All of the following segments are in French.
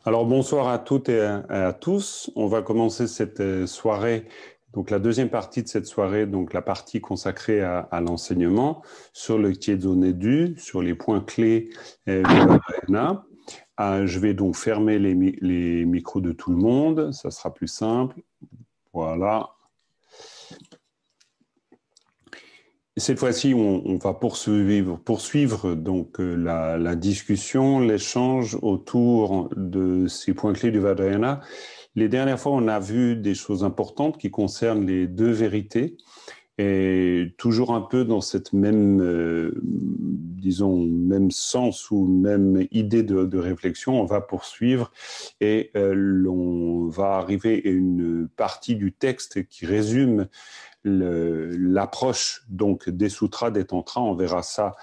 Alors bonsoir à toutes et à tous. On va commencer cette soirée, donc la deuxième partie de cette soirée, donc la partie consacrée à l'enseignement sur le Kiezonedu, sur les points clés du Vajrayana. Je vais donc fermer les micros de tout le monde, ça sera plus simple. Voilà. Cette fois-ci, on va poursuivre donc la discussion, l'échange autour de ces points clés du Vajrayana. Les dernières fois, on a vu des choses importantes qui concernent les deux vérités, et toujours un peu dans cette même, disons, même sens ou même idée de réflexion. On va poursuivre et on va arriver à une partie du texte qui résume l'approche donc des sutras, des tantras. On verra ça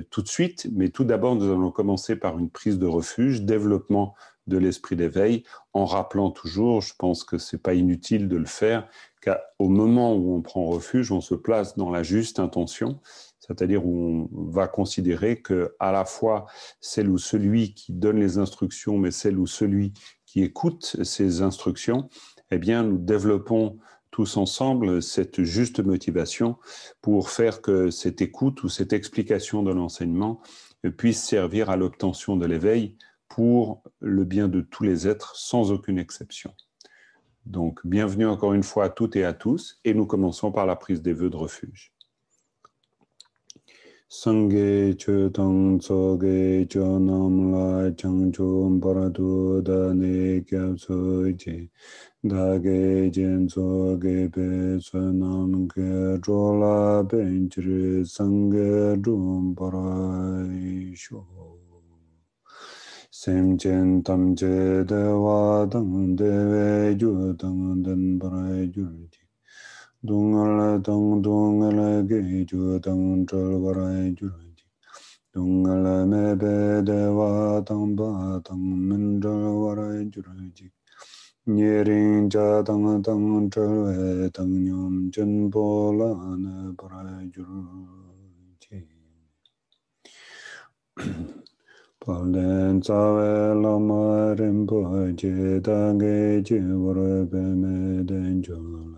tout de suite, mais tout d'abord nous allons commencer par une prise de refuge, développement de l'esprit d'éveil, en rappelant toujours, je pense que c'est pas inutile de le faire, qu'au moment où on prend refuge, on se place dans la juste intention, c'est-à-dire où on va considérer que à la fois celle ou celui qui donne les instructions, mais celle ou celui qui écoute ces instructions, eh bien nous développons tous ensemble cette juste motivation pour faire que cette écoute ou cette explication de l'enseignement puisse servir à l'obtention de l'éveil pour le bien de tous les êtres, sans aucune exception. Donc, bienvenue encore une fois à toutes et à tous, et nous commençons par la prise des vœux de refuge. Sangye chötang tsoge chönam la changchum paradu dane kyabsoje dage jen tsoge pe sonam ke chola benchri sangye drum paraisho semchen tamche dewa dang dewe ju dang den paraijurji Dungal dang dungal ge ju dang chol varai ju ji dungal me be de wa dang ba dang min chol varai ju ji nyering ja dang dang chol we dang nyom chen bo la ne varai ju ji Palen tsawe lama rinpo je dang ge je varai be me den chol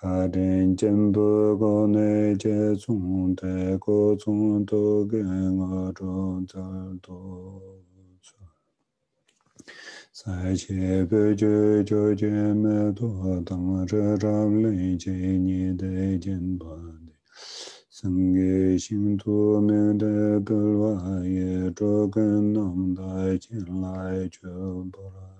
Karen jembu gone je tsung te ko tsung to gen a zhong zal to sai che pe je jo je me to dang zhe zhang lin je ni de jen pa de seng ge xing tu ming de pe wa ye zhe gen nam dai jin lai je pa lai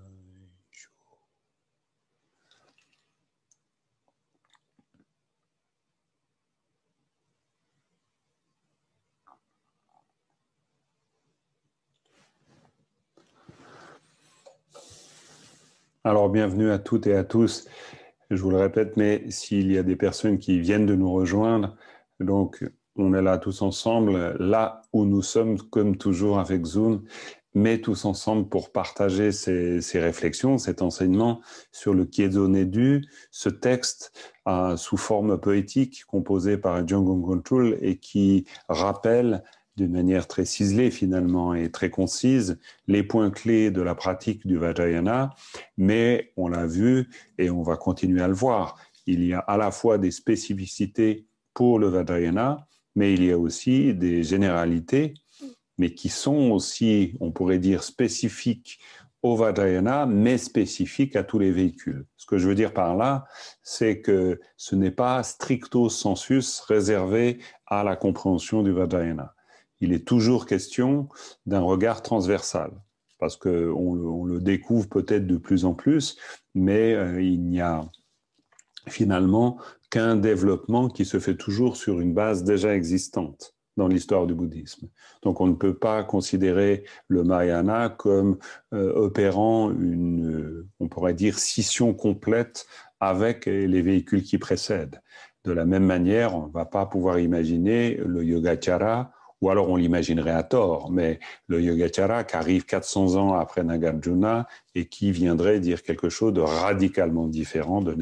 Alors, bienvenue à toutes et à tous. Je vous le répète, mais s'il y a des personnes qui viennent de nous rejoindre, donc on est là tous ensemble, là où nous sommes, comme toujours avec Zoom, mais tous ensemble pour partager ces réflexions, cet enseignement sur le Kiezonedu, ce texte sous forme poétique composé par Jöngon Köntrul et qui rappelle d'une manière très ciselée finalement et très concise les points clés de la pratique du Vajrayana, mais on l'a vu et on va continuer à le voir. Il y a à la fois des spécificités pour le Vajrayana, mais il y a aussi des généralités, mais qui sont aussi, on pourrait dire, spécifiques au Vajrayana, mais spécifiques à tous les véhicules. Ce que je veux dire par là, c'est que ce n'est pas stricto sensus réservé à la compréhension du Vajrayana. Il est toujours question d'un regard transversal, parce qu'on le découvre peut-être de plus en plus, mais il n'y a finalement qu'un développement qui se fait toujours sur une base déjà existante dans l'histoire du bouddhisme. Donc on ne peut pas considérer le Mahayana comme opérant on pourrait dire, scission complète avec les véhicules qui précèdent. De la même manière, on ne va pas pouvoir imaginer le Yogacara, ou alors on l'imaginerait à tort, mais le Yogacara qui arrive 400 ans après Nagarjuna et qui viendrait dire quelque chose de radicalement différent de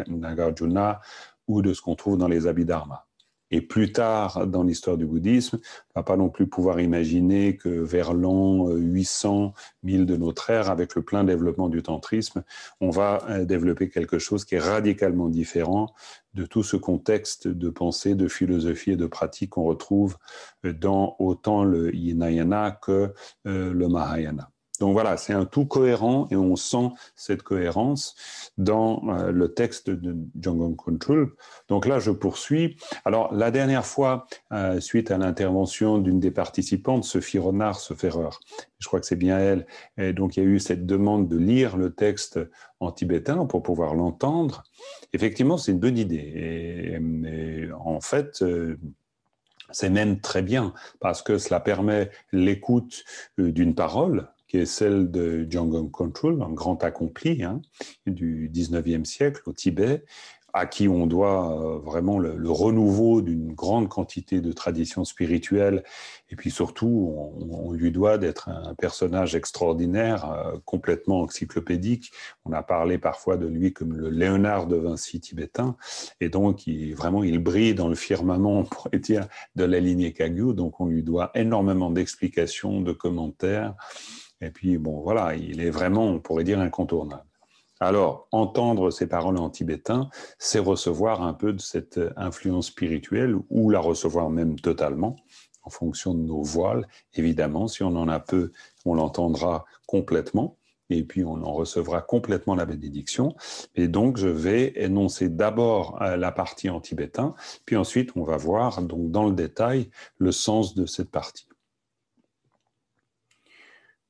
Nagarjuna ou de ce qu'on trouve dans les Abhidharma. Et plus tard, dans l'histoire du bouddhisme, on ne va pas non plus pouvoir imaginer que vers l'an 800, 1000 de notre ère, avec le plein développement du tantrisme, on va développer quelque chose qui est radicalement différent de tout ce contexte de pensée, de philosophie et de pratique qu'on retrouve dans autant le Hinayana que le Mahayana. Donc voilà, c'est un tout cohérent et on sent cette cohérence dans le texte de Jamgon Kongtrul. Donc là, je poursuis. Alors, la dernière fois, suite à l'intervention d'une des participantes, Sophie Renard, Ferreur, je crois que c'est bien elle, et donc il y a eu cette demande de lire le texte en tibétain pour pouvoir l'entendre. Effectivement, c'est une bonne idée. Et en fait, c'est même très bien parce que cela permet l'écoute d'une parole qui est celle de Jamgon Kongtrul, un grand accompli du 19e siècle au Tibet, à qui on doit vraiment le renouveau d'une grande quantité de traditions spirituelles. Et puis surtout, on lui doit d'être un personnage extraordinaire, complètement encyclopédique. On a parlé parfois de lui comme le Léonard de Vinci tibétain. Et donc, il brille dans le firmament, on pourrait dire, de la lignée Kagyu. Donc, on lui doit énormément d'explications, de commentaires. Et puis, bon, voilà, il est vraiment, on pourrait dire, incontournable. Alors, entendre ces paroles en tibétain, c'est recevoir un peu de cette influence spirituelle ou la recevoir même totalement en fonction de nos voiles. Évidemment, si on en a peu, on l'entendra complètement et puis on en recevra complètement la bénédiction. Et donc, je vais énoncer d'abord la partie en tibétain, puis ensuite, on va voir donc dans le détail le sens de cette partie.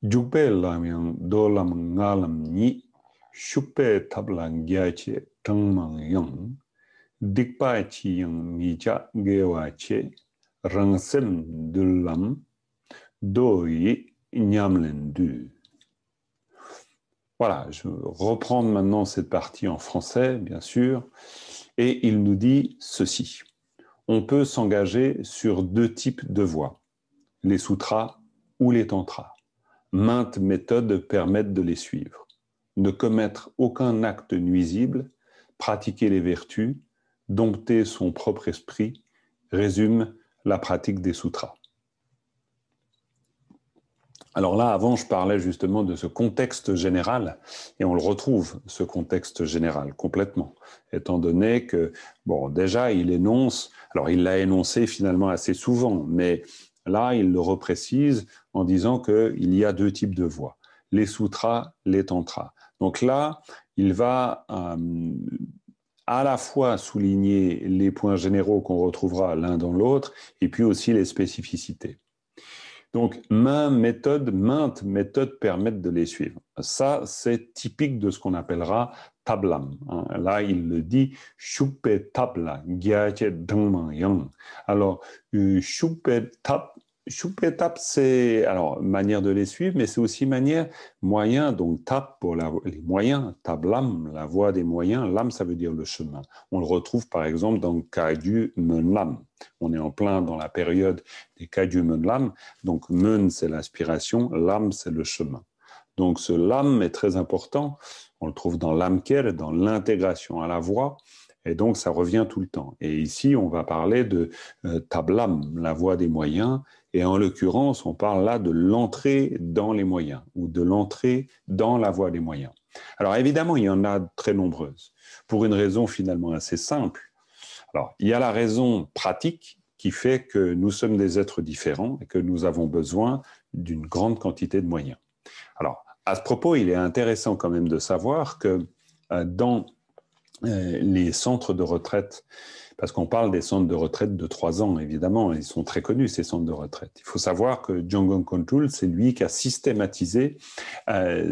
Jugpe lam dolam ngalam ni Shupe tablang gyache tangmang yang, dikpa chi yang mija gewa che, rangsem dulam, doi nyamlen du. Voilà, je vais reprendre maintenant cette partie en français, bien sûr, et il nous dit ceci. On peut s'engager sur deux types de voies, les sutras ou les tantras. Maintes méthodes permettent de les suivre. Ne commettre aucun acte nuisible, pratiquer les vertus, dompter son propre esprit, résume la pratique des sutras. Alors là, avant, je parlais justement de ce contexte général, et on le retrouve, ce contexte général, complètement, étant donné que, bon, déjà, il énonce, alors il l'a énoncé finalement assez souvent, mais là, il le reprécise en disant qu'il y a deux types de voies, les sutras, les tantras. Donc là, il va à la fois souligner les points généraux qu'on retrouvera l'un dans l'autre, et puis aussi les spécificités. Donc, maintes méthodes permettent de les suivre. Ça, c'est typique de ce qu'on appellera tablam. Là, il le dit, shupe tabla, gyache dangman yang. Alors, shupe tab, c'est alors manière de les suivre, mais c'est aussi moyen, donc tab pour les moyens, tablam, la voie des moyens, lam, ça veut dire le chemin. On le retrouve par exemple dans Kagyu Menlam. On est en plein dans la période des Kagyu Menlam, donc Men, c'est l'inspiration, lam, c'est le chemin. Donc ce lam est très important, on le trouve dans l'amker, dans l'intégration à la voie, et donc ça revient tout le temps. Et ici, on va parler de tablam, la voie des moyens, et en l'occurrence, on parle là de l'entrée dans les moyens, ou de l'entrée dans la voie des moyens. Alors évidemment, il y en a très nombreuses, pour une raison finalement assez simple. Alors, il y a la raison pratique qui fait que nous sommes des êtres différents et que nous avons besoin d'une grande quantité de moyens. Alors, à ce propos, il est intéressant quand même de savoir que dans les centres de retraite, parce qu'on parle des centres de retraite de 3 ans, évidemment, ils sont très connus, ces centres de retraite. Il faut savoir que Jamgon Kongtrul, c'est lui qui a systématisé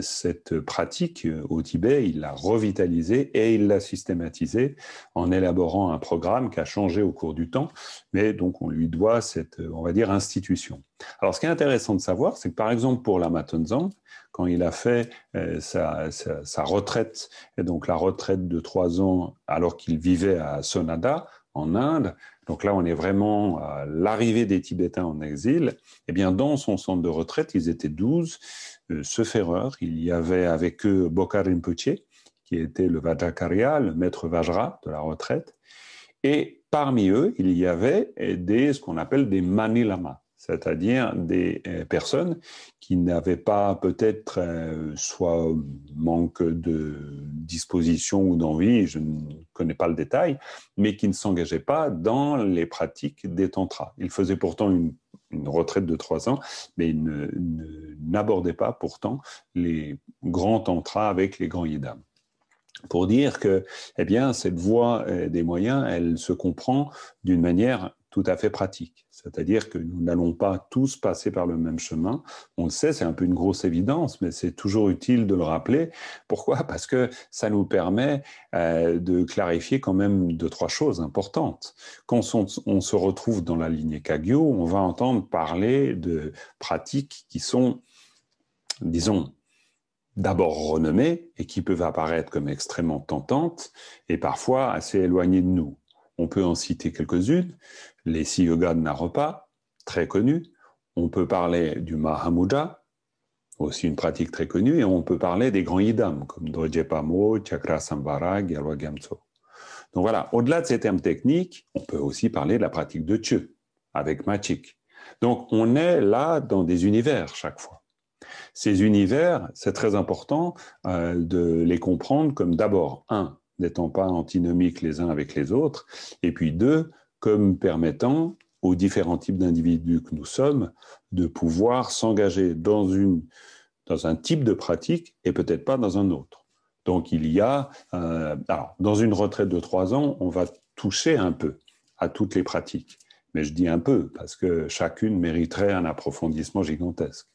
cette pratique au Tibet, il l'a revitalisée et il l'a systématisée en élaborant un programme qui a changé au cours du temps, mais donc on lui doit cette, on va dire, institution. Alors, ce qui est intéressant de savoir, c'est que par exemple pour Lama Tongzang, quand il a fait sa retraite, et donc la retraite de 3 ans alors qu'il vivait à Sonada, en Inde, donc là on est vraiment à l'arrivée des Tibétains en exil, et bien dans son centre de retraite, ils étaient 12 Sefereurs, il y avait avec eux Bokar Rinpoche, qui était le Vajrakarya, le maître Vajra de la retraite, et parmi eux, il y avait ce qu'on appelle des mani lamas, c'est-à-dire des personnes qui n'avaient pas peut-être soit manque de disposition ou d'envie, je ne connais pas le détail, mais qui ne s'engageaient pas dans les pratiques des tantras. Ils faisaient pourtant une retraite de 3 ans, mais n'abordaient pas pourtant les grands tantras avec les grands yidam. Pour dire que, eh bien, cette voie des moyens, elle se comprend d'une manière tout à fait pratique. C'est-à-dire que nous n'allons pas tous passer par le même chemin. On le sait, c'est un peu une grosse évidence, mais c'est toujours utile de le rappeler. Pourquoi? Parce que ça nous permet de clarifier quand même 2-3 choses importantes. Quand on se retrouve dans la lignée Kagyu, on va entendre parler de pratiques qui sont, disons, d'abord renommées et qui peuvent apparaître comme extrêmement tentantes et parfois assez éloignées de nous. On peut en citer quelques-unes. Les Siyoga de Naropa, très connus. On peut parler du Mahamudra, aussi une pratique très connue, et on peut parler des grands yidam, comme Dorje Pamo, Chakra Samvara, Gyalwa Gyamtso. Donc voilà, au-delà de ces termes techniques, on peut aussi parler de la pratique de Chö, avec Machik. Donc on est là dans des univers chaque fois. Ces univers, c'est très important de les comprendre comme d'abord, un, n'étant pas antinomiques les uns avec les autres, et puis deux, comme permettant aux différents types d'individus que nous sommes de pouvoir s'engager dans un type de pratique et peut-être pas dans un autre. Donc il y a, alors, dans une retraite de 3 ans, on va toucher un peu à toutes les pratiques. Mais je dis un peu, parce que chacune mériterait un approfondissement gigantesque.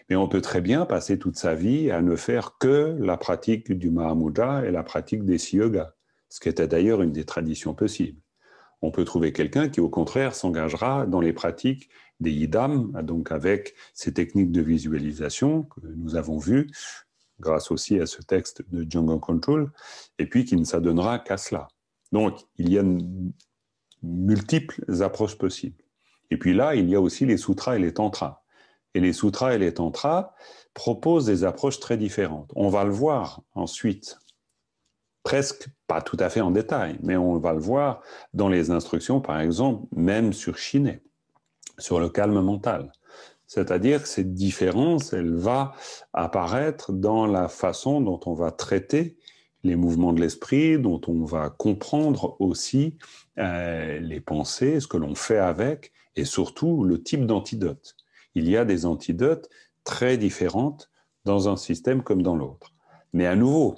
Mais on peut très bien passer toute sa vie à ne faire que la pratique du Mahamudra et la pratique des Siyoga, ce qui était d'ailleurs une des traditions possibles. On peut trouver quelqu'un qui, au contraire, s'engagera dans les pratiques des yidam, donc avec ces techniques de visualisation que nous avons vues, grâce aussi à ce texte de Jungle Control, et puis qui ne s'adonnera qu'à cela. Donc, il y a multiples approches possibles. Et puis là, il y a aussi les sutras et les tantras. Et les sutras et les tantras proposent des approches très différentes. On va le voir ensuite, presque pas tout à fait en détail, mais on va le voir dans les instructions, par exemple, même sur Shiné, sur le calme mental. C'est-à-dire que cette différence, elle va apparaître dans la façon dont on va traiter les mouvements de l'esprit, dont on va comprendre aussi les pensées, ce que l'on fait avec, et surtout le type d'antidote. Il y a des antidotes très différentes dans un système comme dans l'autre. Mais à nouveau,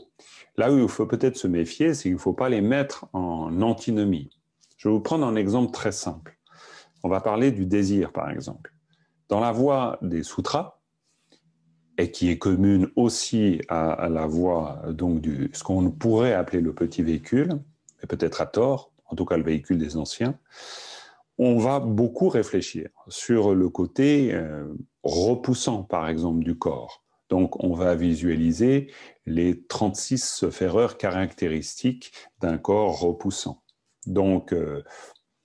là où il faut peut-être se méfier, c'est qu'il ne faut pas les mettre en antinomie. Je vais vous prendre un exemple très simple. On va parler du désir, par exemple. Dans la voie des sutras, et qui est commune aussi à la voie donc ce qu'on pourrait appeler le petit véhicule, mais peut-être à tort, en tout cas le véhicule des anciens, on va beaucoup réfléchir sur le côté repoussant, par exemple, du corps. Donc, on va visualiser les 36 ferreurs caractéristiques d'un corps repoussant. Donc,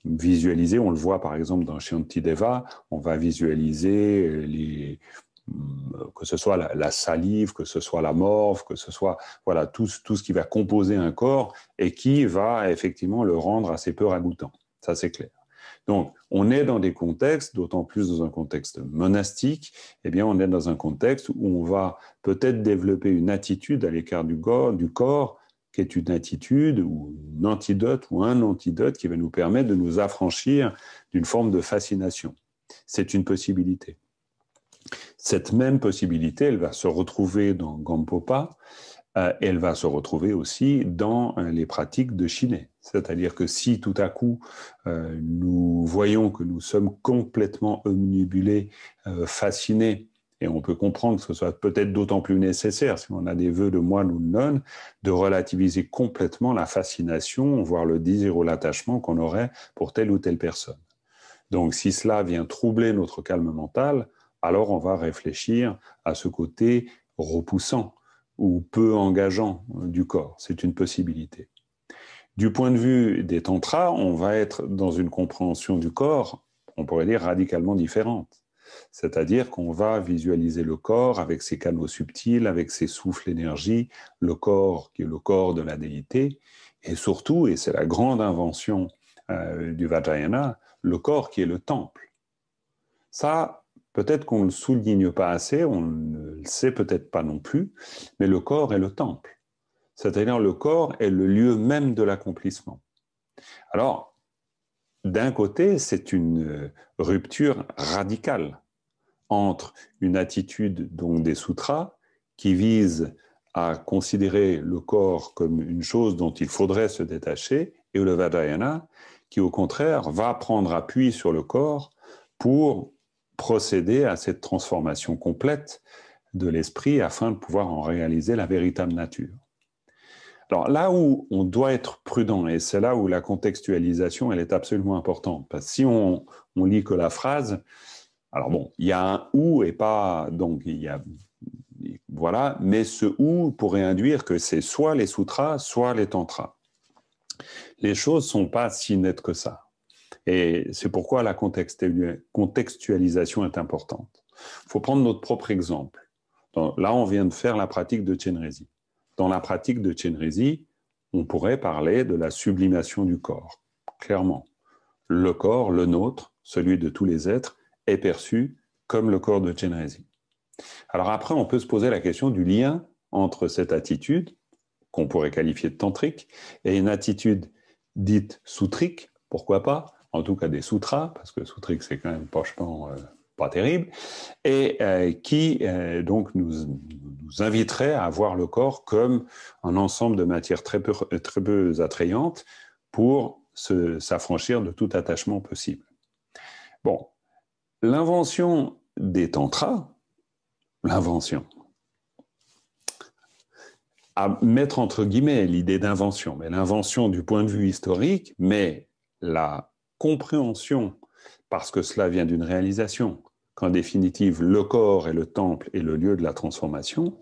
visualiser, on le voit par exemple dans Shantideva, on va visualiser que ce soit la salive, que ce soit la morve, que ce soit voilà, tout ce qui va composer un corps et qui va effectivement le rendre assez peu ragoûtant. Ça, c'est clair. Donc, on est dans des contextes, d'autant plus dans un contexte monastique, eh bien, on est dans un contexte où on va peut-être développer une attitude à l'écart du corps, qui est une attitude ou une antidote ou un antidote qui va nous permettre de nous affranchir d'une forme de fascination. C'est une possibilité. Cette même possibilité, elle va se retrouver dans Gampopa, elle va se retrouver aussi dans les pratiques de Shiné. C'est-à-dire que si tout à coup nous voyons que nous sommes complètement omnibulés, fascinés, et on peut comprendre que ce soit peut-être d'autant plus nécessaire, si on a des vœux de moine ou de nonne, de relativiser complètement la fascination, voire le désir ou l'attachement qu'on aurait pour telle ou telle personne. Donc si cela vient troubler notre calme mental, alors on va réfléchir à ce côté repoussant ou peu engageant du corps. C'est une possibilité. Du point de vue des tantras, on va être dans une compréhension du corps, on pourrait dire radicalement différente. C'est-à-dire qu'on va visualiser le corps avec ses canaux subtils, avec ses souffles énergie, le corps qui est le corps de la déité, et surtout, et c'est la grande invention du Vajrayana, le corps qui est le temple. Ça, peut-être qu'on ne le souligne pas assez, on ne le sait peut-être pas non plus, mais le corps est le temple. C'est-à-dire le corps est le lieu même de l'accomplissement. Alors, d'un côté, c'est une rupture radicale entre une attitude donc des sutras qui vise à considérer le corps comme une chose dont il faudrait se détacher, et le Vajrayana qui, au contraire, va prendre appui sur le corps pour procéder à cette transformation complète de l'esprit afin de pouvoir en réaliser la véritable nature. Alors là où on doit être prudent, et c'est là où la contextualisation elle est absolument importante, parce que si on lit que la phrase, alors bon, il y a un ou et pas, donc il y a, voilà, mais ce ou pourrait induire que c'est soit les sutras, soit les tantras. Les choses ne sont pas si nettes que ça. Et c'est pourquoi la contextualisation est importante. Il faut prendre notre propre exemple. Là, on vient de faire la pratique de Chenrezig. Dans la pratique de Chenrezig, on pourrait parler de la sublimation du corps. Clairement, le corps, le nôtre, celui de tous les êtres, est perçu comme le corps de Chenrezig. Alors après, on peut se poser la question du lien entre cette attitude, qu'on pourrait qualifier de tantrique, et une attitude dite sutrique, pourquoi pas, en tout cas des sutras, parce que sutrique c'est quand même pas terrible, et qui donc nous inviterait à voir le corps comme un ensemble de matières très peu attrayantes pour s'affranchir de tout attachement possible. Bon, l'invention des tantras, l'invention, à mettre entre guillemets l'idée d'invention, mais l'invention du point de vue historique, mais la compréhension, parce que cela vient d'une réalisation, qu'en définitive le corps et le temple est le lieu de la transformation,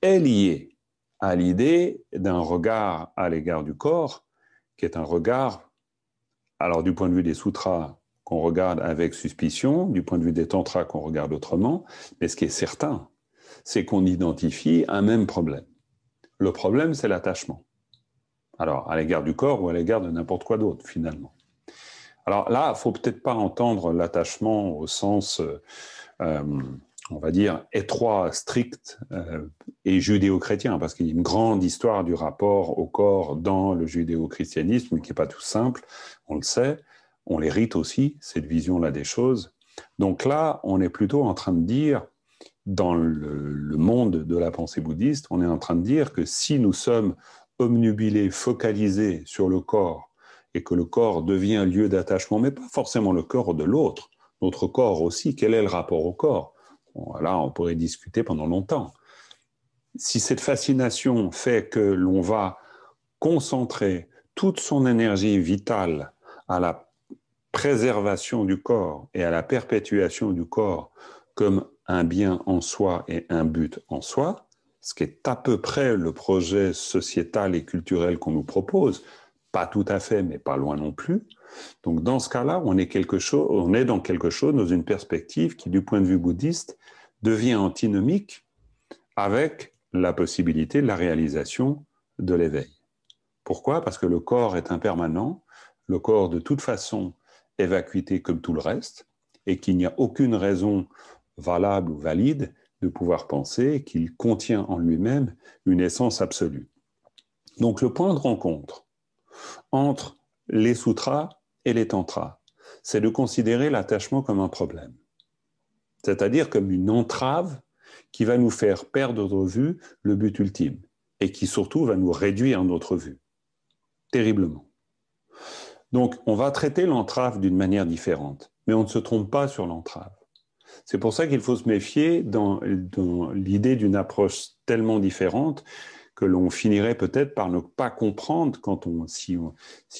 est liée à l'idée d'un regard à l'égard du corps, qui est un regard, alors du point de vue des sutras, qu'on regarde avec suspicion, du point de vue des tantras qu'on regarde autrement, mais ce qui est certain, c'est qu'on identifie un même problème. Le problème, c'est l'attachement. Alors, à l'égard du corps ou à l'égard de n'importe quoi d'autre, finalement. Alors là, il ne faut peut-être pas entendre l'attachement au sens, on va dire, étroit, strict et judéo-chrétien, parce qu'il y a une grande histoire du rapport au corps dans le judéo-christianisme, qui n'est pas tout simple, on le sait, on l'hérite aussi, cette vision-là des choses. Donc là, on est plutôt en train de dire, dans le monde de la pensée bouddhiste, on est en train de dire que si nous sommes obnubilés, focalisés sur le corps, et que le corps devient un lieu d'attachement, mais pas forcément le corps de l'autre, notre corps aussi, quel est le rapport au corps? Bon, là, on pourrait discuter pendant longtemps. Si cette fascination fait que l'on va concentrer toute son énergie vitale à la préservation du corps et à la perpétuation du corps comme un bien en soi et un but en soi, ce qui est à peu près le projet sociétal et culturel qu'on nous propose, pas tout à fait, mais pas loin non plus. Donc dans ce cas-là, on est dans quelque chose, dans une perspective qui, du point de vue bouddhiste, devient antinomique avec la possibilité de la réalisation de l'éveil. Pourquoi? Parce que le corps est impermanent, le corps de toute façon est vacuité comme tout le reste, et qu'il n'y a aucune raison valable ou valide de pouvoir penser qu'il contient en lui-même une essence absolue. Donc le point de rencontre entre les sutras et les tantras, c'est de considérer l'attachement comme un problème, c'est-à-dire comme une entrave qui va nous faire perdre de vue le but ultime et qui surtout va nous réduire notre vue, terriblement. Donc on va traiter l'entrave d'une manière différente, mais on ne se trompe pas sur l'entrave. C'est pour ça qu'il faut se méfier dans l'idée d'une approche tellement différente que l'on finirait peut-être par ne pas comprendre si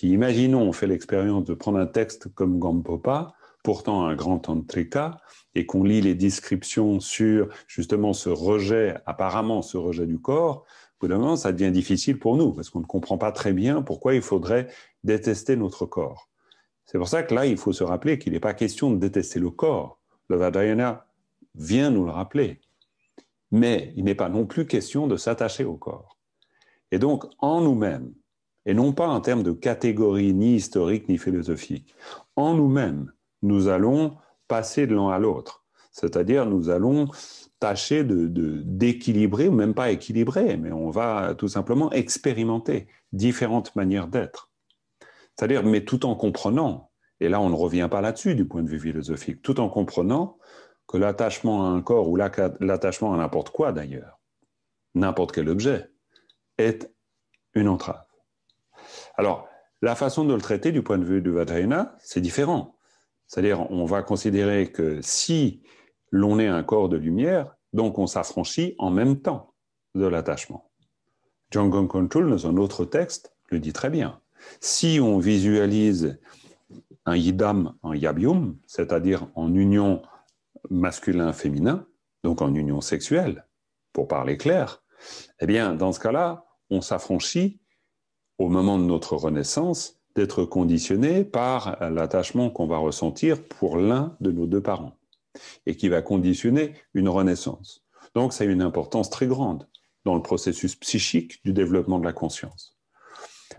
imaginons, on fait l'expérience de prendre un texte comme Gampopa, pourtant un grand tantrika, et qu'on lit les descriptions sur justement apparemment ce rejet du corps, au bout d'un moment, ça devient difficile pour nous, parce qu'on ne comprend pas très bien pourquoi il faudrait détester notre corps. C'est pour ça que là, il faut se rappeler qu'il n'est pas question de détester le corps. Le Vajrayana vient nous le rappeler. Mais il n'est pas non plus question de s'attacher au corps. Et donc, en nous-mêmes, et non pas en termes de catégories ni historiques ni philosophiques. En nous-mêmes, nous allons passer de l'un à l'autre, c'est-à-dire nous allons tâcher d'équilibrer, ou même pas équilibrer, mais on va tout simplement expérimenter différentes manières d'être. C'est-à-dire, mais tout en comprenant, et là on ne revient pas là-dessus du point de vue philosophique, tout en comprenant que l'attachement à un corps, ou l'attachement à n'importe quoi d'ailleurs, n'importe quel objet, est une entrave. Alors, la façon de le traiter du point de vue du Vajrayana, c'est différent. C'est-à-dire, on va considérer que si l'on est un corps de lumière, donc on s'affranchit en même temps de l'attachement. Janggon Kongtrul, dans un autre texte, le dit très bien. Si on visualise un yidam en yabyum, c'est-à-dire en union masculin-féminin, donc en union sexuelle, pour parler clair, eh bien, dans ce cas-là, on s'affranchit, au moment de notre renaissance, d'être conditionné par l'attachement qu'on va ressentir pour l'un de nos deux parents, et qui va conditionner une renaissance. Donc, ça a une importance très grande dans le processus psychique du développement de la conscience.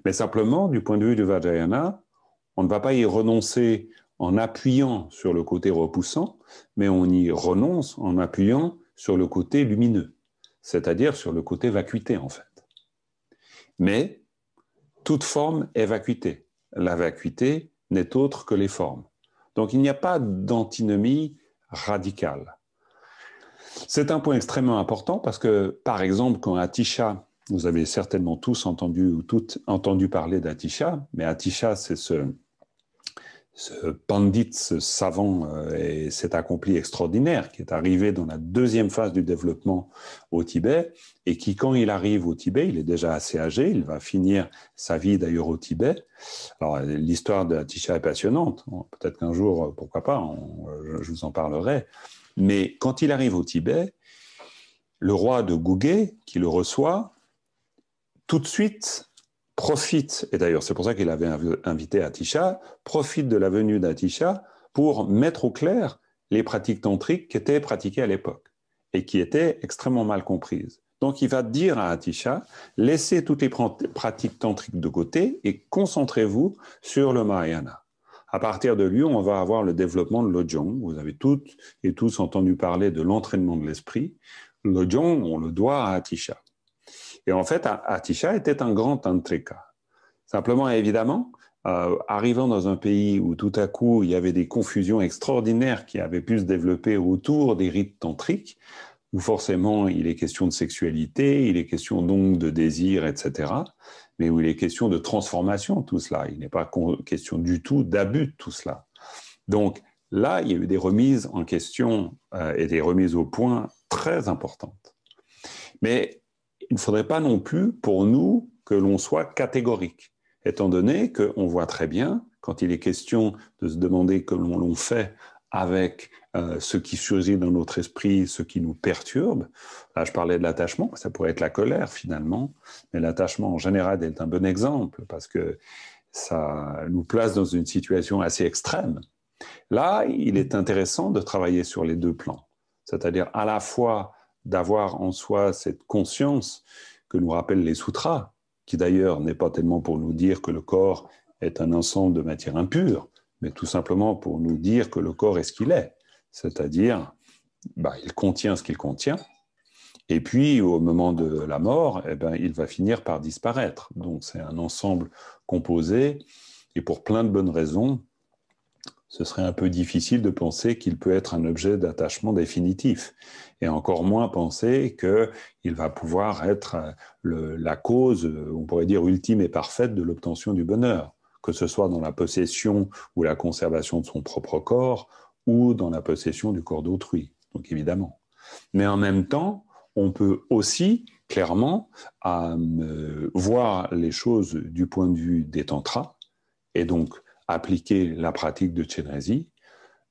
Mais simplement, du point de vue du Vajrayana, on ne va pas y renoncer en appuyant sur le côté repoussant, mais on y renonce en appuyant sur le côté lumineux, c'est-à-dire sur le côté vacuité, en fait. Mais toute forme est vacuité. La vacuité n'est autre que les formes. Donc il n'y a pas d'antinomie radicale. C'est un point extrêmement important parce que, par exemple, quand Atisha, vous avez certainement tous entendu ou toutes entendu parler d'Atisha, mais Atisha, c'est ce pandit, ce savant et cet accompli extraordinaire qui est arrivé dans la deuxième phase du développement au Tibet et qui, quand il arrive au Tibet, il est déjà assez âgé, il va finir sa vie d'ailleurs au Tibet. Alors, l'histoire d'Atisha est passionnante, peut-être qu'un jour, pourquoi pas, je vous en parlerai, mais quand il arrive au Tibet, le roi de Gugé, qui le reçoit, tout de suite profite, et d'ailleurs c'est pour ça qu'il avait invité Atisha, profite de la venue d'Atisha pour mettre au clair les pratiques tantriques qui étaient pratiquées à l'époque et qui étaient extrêmement mal comprises. Donc il va dire à Atisha, laissez toutes les pratiques tantriques de côté et concentrez-vous sur le Mahayana. À partir de lui, on va avoir le développement de l'Ojong. Vous avez toutes et tous entendu parler de l'entraînement de l'esprit. L'Ojong, on le doit à Atisha. Et en fait, Atisha était un grand tantrika. Simplement, évidemment, arrivant dans un pays où tout à coup, il y avait des confusions extraordinaires qui avaient pu se développer autour des rites tantriques, où forcément, il est question de sexualité, il est question donc de désir, etc., mais où il est question de transformation, tout cela. Il n'est pas question du tout d'abus de tout cela. Donc là, il y a eu des remises en question et des remises au point très importantes. Mais il ne faudrait pas non plus, pour nous, que l'on soit catégorique, étant donné qu'on voit très bien, quand il est question de se demander comment l'on fait avec ce qui surgit dans notre esprit, ce qui nous perturbe. Là, je parlais de l'attachement, ça pourrait être la colère finalement, mais l'attachement en général est un bon exemple parce que ça nous place dans une situation assez extrême. Là, il est intéressant de travailler sur les deux plans, c'est-à-dire à la fois d'avoir en soi cette conscience que nous rappellent les sutras, qui d'ailleurs n'est pas tellement pour nous dire que le corps est un ensemble de matière impure, mais tout simplement pour nous dire que le corps est ce qu'il est, c'est-à-dire il contient ce qu'il contient, et puis au moment de la mort, il va finir par disparaître. Donc c'est un ensemble composé, et pour plein de bonnes raisons, ce serait un peu difficile de penser qu'il peut être un objet d'attachement définitif, et encore moins penser qu'il va pouvoir être la cause, on pourrait dire, ultime et parfaite de l'obtention du bonheur, que ce soit dans la possession ou la conservation de son propre corps, ou dans la possession du corps d'autrui, donc évidemment. Mais en même temps, on peut aussi clairement voir les choses du point de vue des tantras, et donc appliquer la pratique de Chenrezig,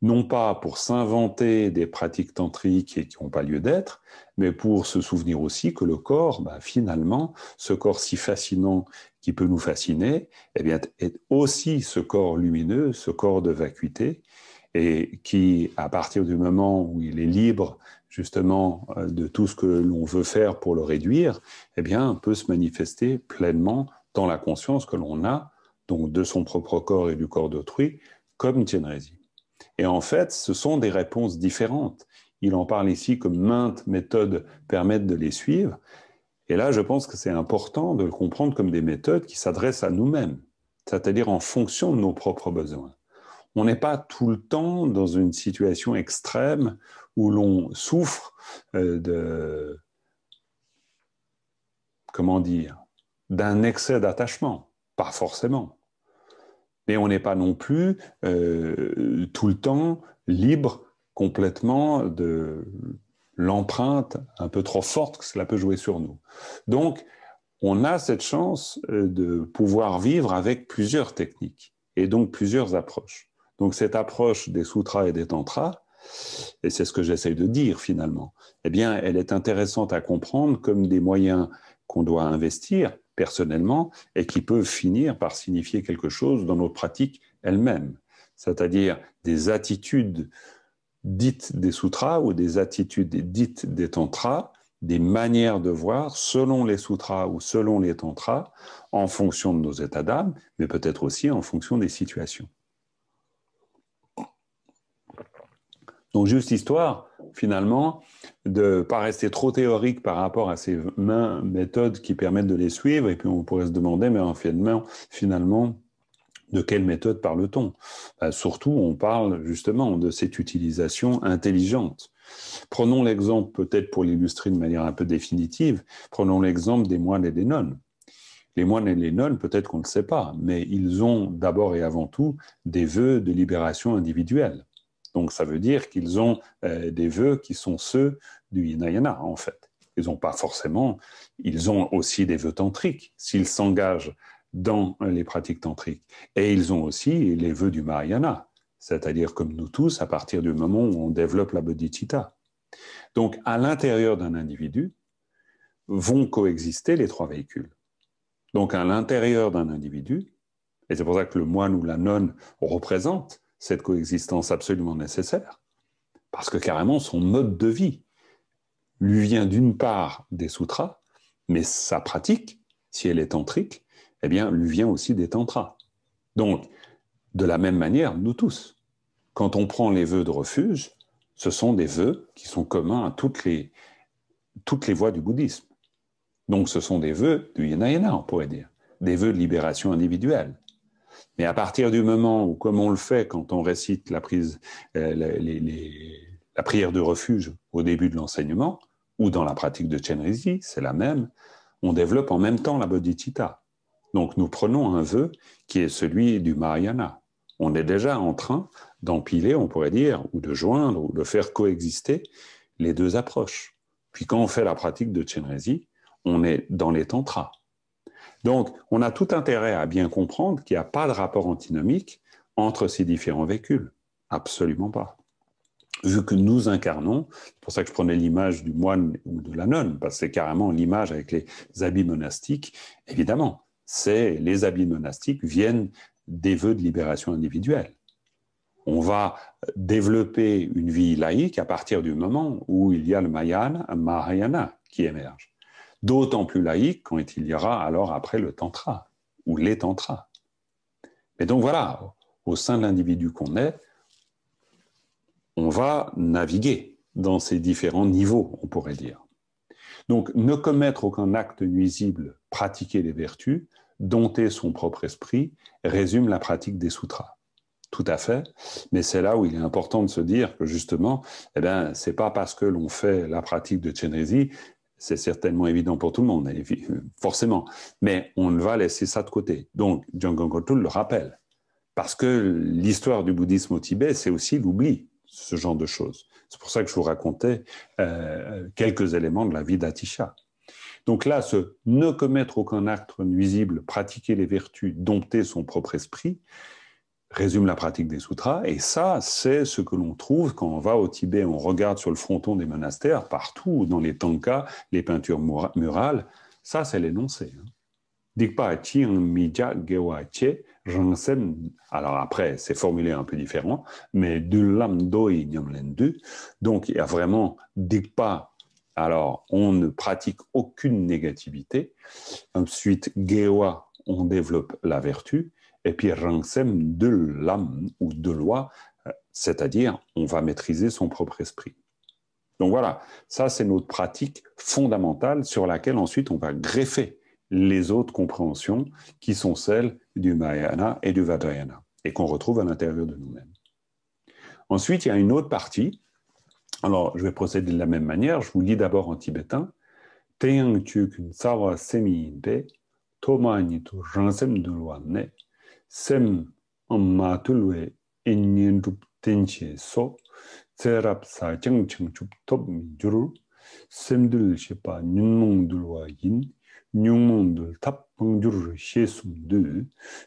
non pas pour s'inventer des pratiques tantriques qui n'ont pas lieu d'être, mais pour se souvenir aussi que le corps, finalement, ce corps si fascinant qui peut nous fasciner, est aussi ce corps lumineux, ce corps de vacuité, et qui, à partir du moment où il est libre justement de tout ce que l'on veut faire pour le réduire, peut se manifester pleinement dans la conscience que l'on a, donc de son propre corps et du corps d'autrui, comme Chenrezig. Et en fait, ce sont des réponses différentes. Il en parle ici que maintes méthodes permettent de les suivre. Et là, je pense que c'est important de le comprendre comme des méthodes qui s'adressent à nous-mêmes, c'est-à-dire en fonction de nos propres besoins. On n'est pas tout le temps dans une situation extrême où l'on souffre d'un excès d'attachement. Pas forcément. Mais on n'est pas non plus tout le temps libre complètement de l'empreinte un peu trop forte que cela peut jouer sur nous. Donc, on a cette chance de pouvoir vivre avec plusieurs techniques et donc plusieurs approches. Donc, cette approche des sutras et des tantras, et c'est ce que j'essaye de dire finalement, eh bien, elle est intéressante à comprendre comme des moyens qu'on doit investir personnellement et qui peuvent finir par signifier quelque chose dans notre pratique elle-même, c'est-à-dire des attitudes dites des sutras ou des attitudes dites des tantras, des manières de voir selon les sutras ou selon les tantras, en fonction de nos états d'âme, mais peut-être aussi en fonction des situations. Donc, juste histoire, finalement, de ne pas rester trop théorique par rapport à ces méthodes qui permettent de les suivre, et puis on pourrait se demander, mais finalement, de quelle méthode parle-t-on? Surtout, on parle justement de cette utilisation intelligente. Prenons l'exemple, peut-être pour l'illustrer de manière un peu définitive, prenons l'exemple des moines et des nonnes. Les moines et les nonnes, peut-être qu'on ne le sait pas, mais ils ont d'abord et avant tout des vœux de libération individuelle. Donc, ça veut dire qu'ils ont des vœux qui sont ceux du Hinayana, en fait. Ils ont aussi des vœux tantriques, s'ils s'engagent dans les pratiques tantriques. Et ils ont aussi les vœux du Mahayana, c'est-à-dire comme nous tous, à partir du moment où on développe la bodhicitta. Donc, à l'intérieur d'un individu, vont coexister les trois véhicules. Donc, à l'intérieur d'un individu, et c'est pour ça que le moine ou la nonne représente cette coexistence absolument nécessaire, parce que carrément son mode de vie lui vient d'une part des sutras, mais sa pratique, si elle est tantrique, eh bien, lui vient aussi des tantras. Donc, de la même manière, nous tous, quand on prend les vœux de refuge, ce sont des vœux qui sont communs à toutes les voies du bouddhisme. Donc, ce sont des vœux du Hinayana, on pourrait dire, des vœux de libération individuelle. Mais à partir du moment où, comme on le fait quand on récite la prière de refuge au début de l'enseignement, ou dans la pratique de Chenrezig, c'est la même, on développe en même temps la bodhicitta. Donc nous prenons un vœu qui est celui du Mahayana. On est déjà en train d'empiler, on pourrait dire, ou de joindre, ou de faire coexister les deux approches. Puis quand on fait la pratique de Chenrezig, on est dans les tantras. Donc, on a tout intérêt à bien comprendre qu'il n'y a pas de rapport antinomique entre ces différents véhicules. Absolument pas. Vu que nous incarnons, c'est pour ça que je prenais l'image du moine ou de la nonne, parce que c'est carrément l'image avec les habits monastiques. Évidemment, les habits monastiques viennent des vœux de libération individuelle. On va développer une vie laïque à partir du moment où il y a le Mahayana qui émerge. D'autant plus laïque quand il y aura alors après le tantra, ou les tantras. Mais donc voilà, au sein de l'individu qu'on est, on va naviguer dans ces différents niveaux, on pourrait dire. Donc, ne commettre aucun acte nuisible, pratiquer les vertus, dompter son propre esprit, résume la pratique des sutras. Tout à fait, mais c'est là où il est important de se dire que justement, c'est pas parce que l'on fait la pratique de Chenrezig, c'est certainement évident pour tout le monde, forcément, mais on va laisser ça de côté. Donc, Janggon Ghotul le rappelle, parce que l'histoire du bouddhisme au Tibet, c'est aussi l'oubli, ce genre de choses. C'est pour ça que je vous racontais quelques éléments de la vie d'Atisha. Donc là, ne commettre aucun acte nuisible, pratiquer les vertus, dompter son propre esprit, résume la pratique des sutras, et ça, c'est ce que l'on trouve quand on va au Tibet, on regarde sur le fronton des monastères, partout, dans les tankas, les peintures murales, ça, c'est l'énoncé. Dikpa chi mija gewa che rangsen. Alors après, c'est formulé un peu différent, mais du lam doi nyamlendu. Donc il y a vraiment Dikpa. Alors on ne pratique aucune négativité. Ensuite, gewa, on développe la vertu, et puis Rangsem de l'âme ou de loi, c'est-à-dire on va maîtriser son propre esprit. Donc voilà, ça c'est notre pratique fondamentale sur laquelle ensuite on va greffer les autres compréhensions qui sont celles du Mahayana et du Vajrayana et qu'on retrouve à l'intérieur de nous-mêmes. Ensuite, il y a une autre partie. Alors, je vais procéder de la même manière. Je vous lis d'abord en tibétain. Teyang chukun sawa semi de tomani to ransem dulwane sem ammatulwe enyendrup tenche so tserap sa chang chang chup top mi juru semdul shepa nyunmong dulwa yin nyungmong dul tap pangjur shesum de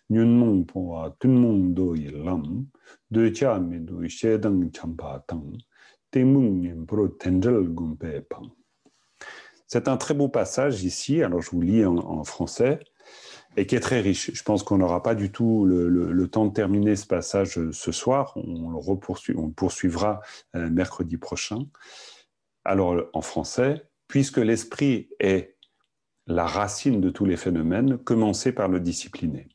nyunmong powa tunmong do yilam de cha mi do shedang champa tang temung nyem pro tendrel gumpe pang. C'est un très beau passage ici, alors je vous lis en français, et qui est très riche. Je pense qu'on n'aura pas du tout le temps de terminer ce passage ce soir, on le poursuivra mercredi prochain. Alors en français, puisque l'esprit est la racine de tous les phénomènes, commencez par le discipliner.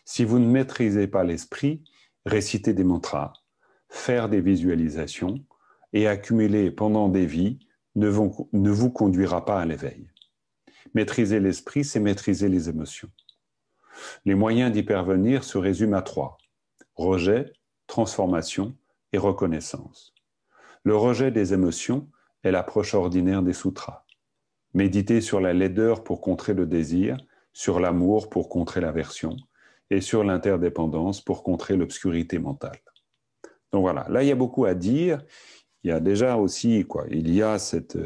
Si vous ne maîtrisez pas l'esprit, récitez des mantras, faire des visualisations et accumuler pendant des vies ne vous conduira pas à l'éveil. Maîtriser l'esprit, c'est maîtriser les émotions. Les moyens d'y parvenir se résument à 3. Rejet, transformation et reconnaissance. Le rejet des émotions est l'approche ordinaire des sutras. Méditer sur la laideur pour contrer le désir, sur l'amour pour contrer l'aversion et sur l'interdépendance pour contrer l'obscurité mentale. Donc voilà, là il y a beaucoup à dire. Il y a déjà aussi, il y a cette...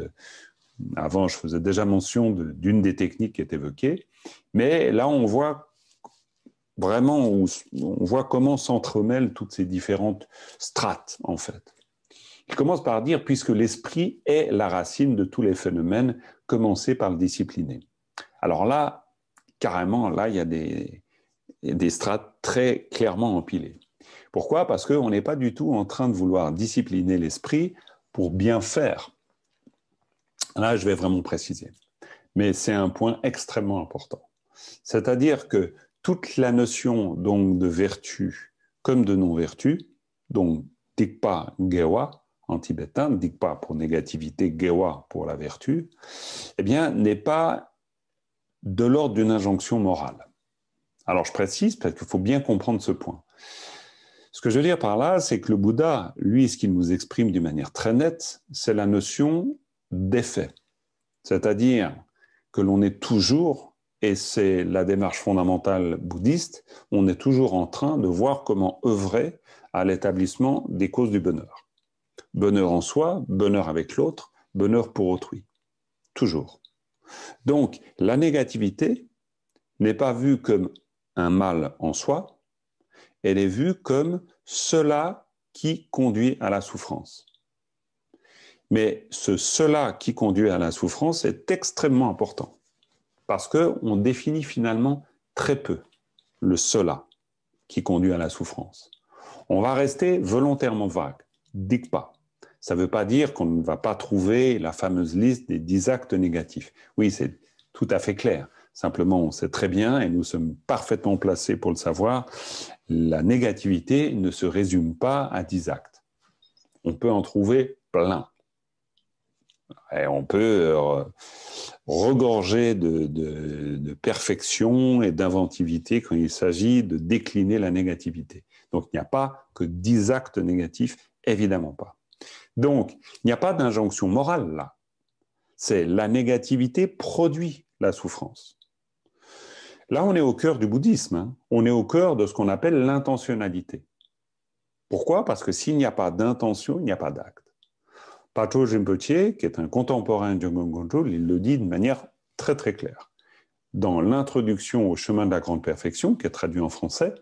Avant, je faisais déjà mention d'une des techniques qui est évoquée, mais là, on voit vraiment, on voit comment s'entremêlent toutes ces différentes strates, en fait. Il commence par dire, puisque l'esprit est la racine de tous les phénomènes, commencez par le discipliner. Alors là, carrément, là, il y a des strates très clairement empilées. Pourquoi? Parce qu'on n'est pas du tout en train de vouloir discipliner l'esprit pour bien faire. Là, je vais vraiment préciser. Mais c'est un point extrêmement important. C'est-à-dire que toute la notion donc, de vertu comme de non-vertu, donc Dikpa Gewa en tibétain, Dikpa pour négativité, Gewa pour la vertu, eh bien, n'est pas de l'ordre d'une injonction morale. Alors, je précise parce qu'il faut bien comprendre ce point. Ce que je veux dire par là, c'est que le Bouddha, lui, ce qu'il nous exprime d'une manière très nette, c'est la notion d'effet. C'est-à-dire que l'on est toujours, et c'est la démarche fondamentale bouddhiste, on est toujours en train de voir comment œuvrer à l'établissement des causes du bonheur. Bonheur en soi, bonheur avec l'autre, bonheur pour autrui. Toujours. Donc, la négativité n'est pas vue comme un mal en soi, elle est vue comme cela qui conduit à la souffrance. Mais cela qui conduit à la souffrance est extrêmement important parce qu'on définit finalement très peu le cela qui conduit à la souffrance. On va rester volontairement vague, Dikpa. Ça ne veut pas dire qu'on ne va pas trouver la fameuse liste des 10 actes négatifs. Oui, c'est tout à fait clair. Simplement, on sait très bien, et nous sommes parfaitement placés pour le savoir, la négativité ne se résume pas à 10 actes. On peut en trouver plein. Et on peut regorger de perfection et d'inventivité quand il s'agit de décliner la négativité. Donc, il n'y a pas que 10 actes négatifs, évidemment pas. Donc, il n'y a pas d'injonction morale là. C'est la négativité produit la souffrance. Là, on est au cœur du bouddhisme. Hein. On est au cœur de ce qu'on appelle l'intentionnalité. Pourquoi? Parce que s'il n'y a pas d'intention, il n'y a pas d'acte. Patrul Rinpoche, qui est un contemporain de Jogchen Kongtrul, il le dit de manière très très claire. Dans l'introduction au chemin de la grande perfection, qui est traduit en français,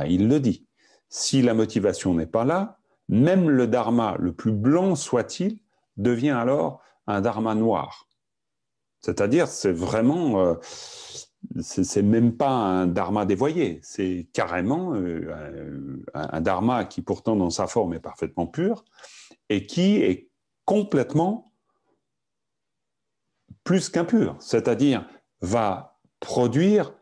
il le dit. Si la motivation n'est pas là, même le dharma le plus blanc soit-il devient alors un dharma noir. C'est-à-dire, c'est vraiment, c'est même pas un dharma dévoyé, c'est carrément un dharma qui pourtant dans sa forme est parfaitement pur et qui est complètement plus qu'impur, c'est-à-dire va produire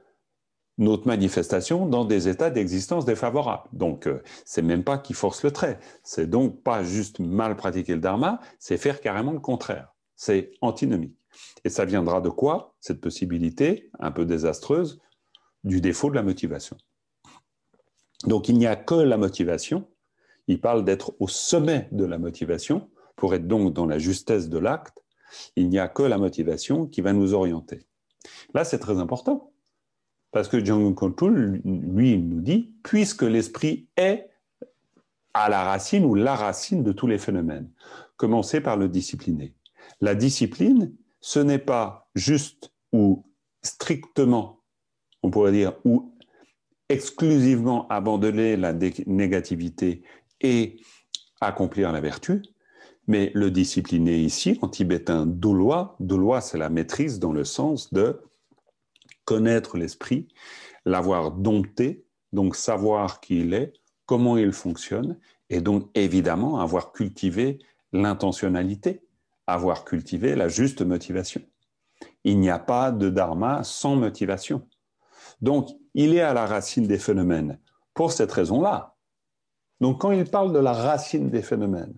notre manifestation dans des états d'existence défavorables. Donc, c'est même pas qu'il force le trait. C'est donc pas juste mal pratiquer le dharma, c'est faire carrément le contraire. C'est antinomique. Et ça viendra de quoi, cette possibilité, un peu désastreuse, du défaut de la motivation. Donc, il n'y a que la motivation. Il parle d'être au sommet de la motivation, pour être donc dans la justesse de l'acte. Il n'y a que la motivation qui va nous orienter. Là, c'est très important. Parce que Jung Kongtrul, lui, il nous dit, puisque l'esprit est à la racine ou la racine de tous les phénomènes, commencez par le discipliner. La discipline, ce n'est pas juste ou strictement, on pourrait dire, ou exclusivement abandonner la négativité et accomplir la vertu, mais le discipliner ici, en tibétain, dolwa, dolwa c'est la maîtrise dans le sens de connaître l'esprit, l'avoir dompté, donc savoir qui il est, comment il fonctionne, et donc évidemment avoir cultivé l'intentionnalité, avoir cultivé la juste motivation. Il n'y a pas de dharma sans motivation. Donc, il est à la racine des phénomènes pour cette raison-là. Donc, quand il parle de la racine des phénomènes,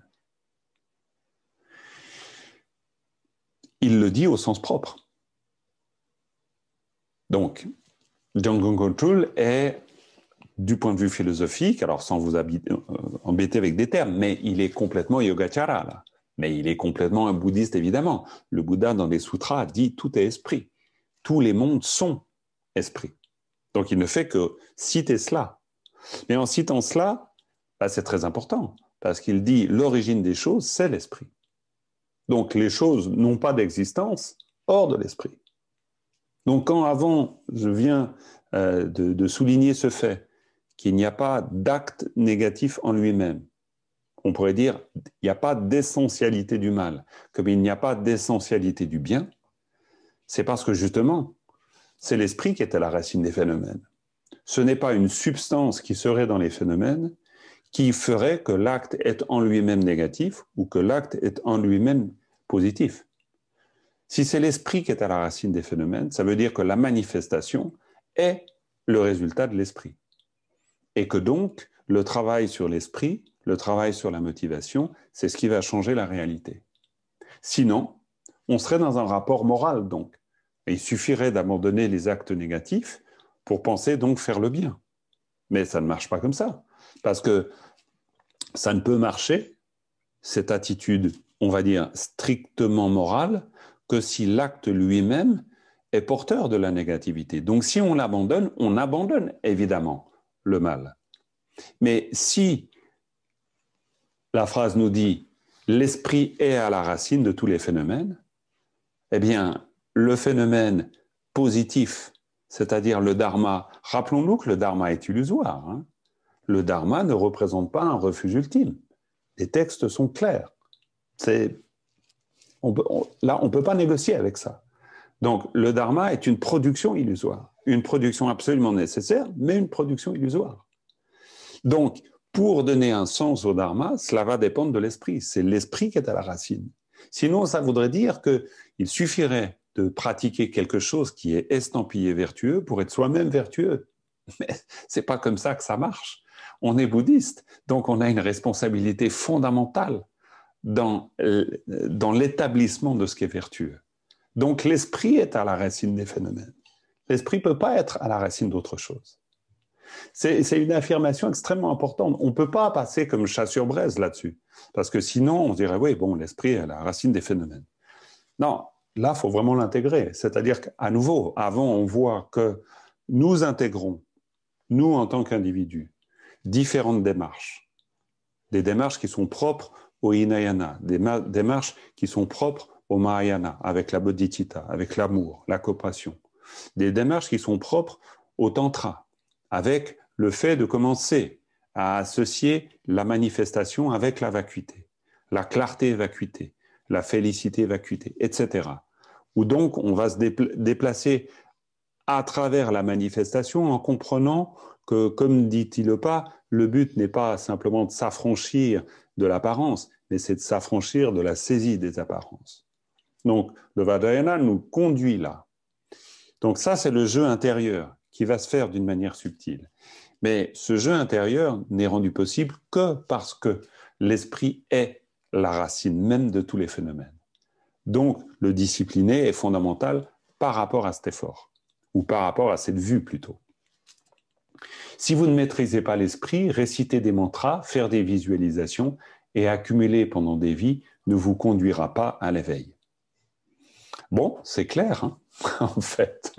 il le dit au sens propre. Donc, Jung Kongtrul est, du point de vue philosophique, alors sans vous embêter avec des termes, mais il est complètement yogacara, là. Mais il est complètement un bouddhiste, évidemment. Le Bouddha, dans les sutras, dit tout est esprit. Tous les mondes sont esprit. Donc, il ne fait que citer cela. Mais en citant cela, bah, c'est très important, parce qu'il dit l'origine des choses, c'est l'esprit. Donc, les choses n'ont pas d'existence hors de l'esprit. Donc, quand avant, je viens de souligner ce fait, qu'il n'y a pas d'acte négatif en lui-même, on pourrait dire il n'y a pas d'essentialité du mal, comme il n'y a pas d'essentialité du bien, c'est parce que justement, c'est l'esprit qui est à la racine des phénomènes. Ce n'est pas une substance qui serait dans les phénomènes qui ferait que l'acte est en lui-même négatif ou que l'acte est en lui-même positif. Si c'est l'esprit qui est à la racine des phénomènes, ça veut dire que la manifestation est le résultat de l'esprit. Et que donc, le travail sur l'esprit, le travail sur la motivation, c'est ce qui va changer la réalité. Sinon, on serait dans un rapport moral, donc. Et il suffirait d'abandonner les actes négatifs pour penser donc faire le bien. Mais ça ne marche pas comme ça. Parce que ça ne peut marcher, cette attitude, on va dire, strictement morale, que si l'acte lui-même est porteur de la négativité. Donc si on abandonne évidemment le mal. Mais si la phrase nous dit « l'esprit est à la racine de tous les phénomènes », eh bien, le phénomène positif, c'est-à-dire le dharma, rappelons-nous que le dharma est illusoire. Hein. Le dharma ne représente pas un refuge ultime. Les textes sont clairs. On ne peut pas négocier avec ça. Donc, le dharma est une production illusoire, une production absolument nécessaire, mais une production illusoire. Donc, pour donner un sens au dharma, cela va dépendre de l'esprit. C'est l'esprit qui est à la racine. Sinon, ça voudrait dire qu'il suffirait de pratiquer quelque chose qui est estampillé vertueux pour être soi-même vertueux. Mais ce n'est pas comme ça que ça marche. On est bouddhiste, donc on a une responsabilité fondamentale dans l'établissement de ce qui est vertueux. Donc l'esprit est à la racine des phénomènes. L'esprit ne peut pas être à la racine d'autre chose. C'est une affirmation extrêmement importante. On ne peut pas passer comme chat sur braise là-dessus. Parce que sinon, on dirait, oui, bon, l'esprit est à la racine des phénomènes. Non, là, il faut vraiment l'intégrer. C'est-à-dire qu'à nouveau, avant, on voit que nous intégrons, nous en tant qu'individus, différentes démarches. Des démarches qui sont propres au Hinayana, des démarches qui sont propres au Mahayana, avec la bodhicitta, avec l'amour, la coopération. Des démarches qui sont propres au Tantra, avec le fait de commencer à associer la manifestation avec la vacuité, la clarté vacuité, la félicité vacuité, etc. Où donc on va se déplacer à travers la manifestation en comprenant que, comme dit Tilopa, le but n'est pas simplement de s'affranchir de l'apparence, mais c'est de s'affranchir de la saisie des apparences. Donc, le Vajrayana nous conduit là. Donc ça, c'est le jeu intérieur qui va se faire d'une manière subtile. Mais ce jeu intérieur n'est rendu possible que parce que l'esprit est la racine même de tous les phénomènes. Donc, le discipliner est fondamental par rapport à cet effort, ou par rapport à cette vue plutôt. Si vous ne maîtrisez pas l'esprit, réciter des mantras, faire des visualisations et accumuler pendant des vies ne vous conduira pas à l'éveil. Bon, c'est clair, hein, en fait.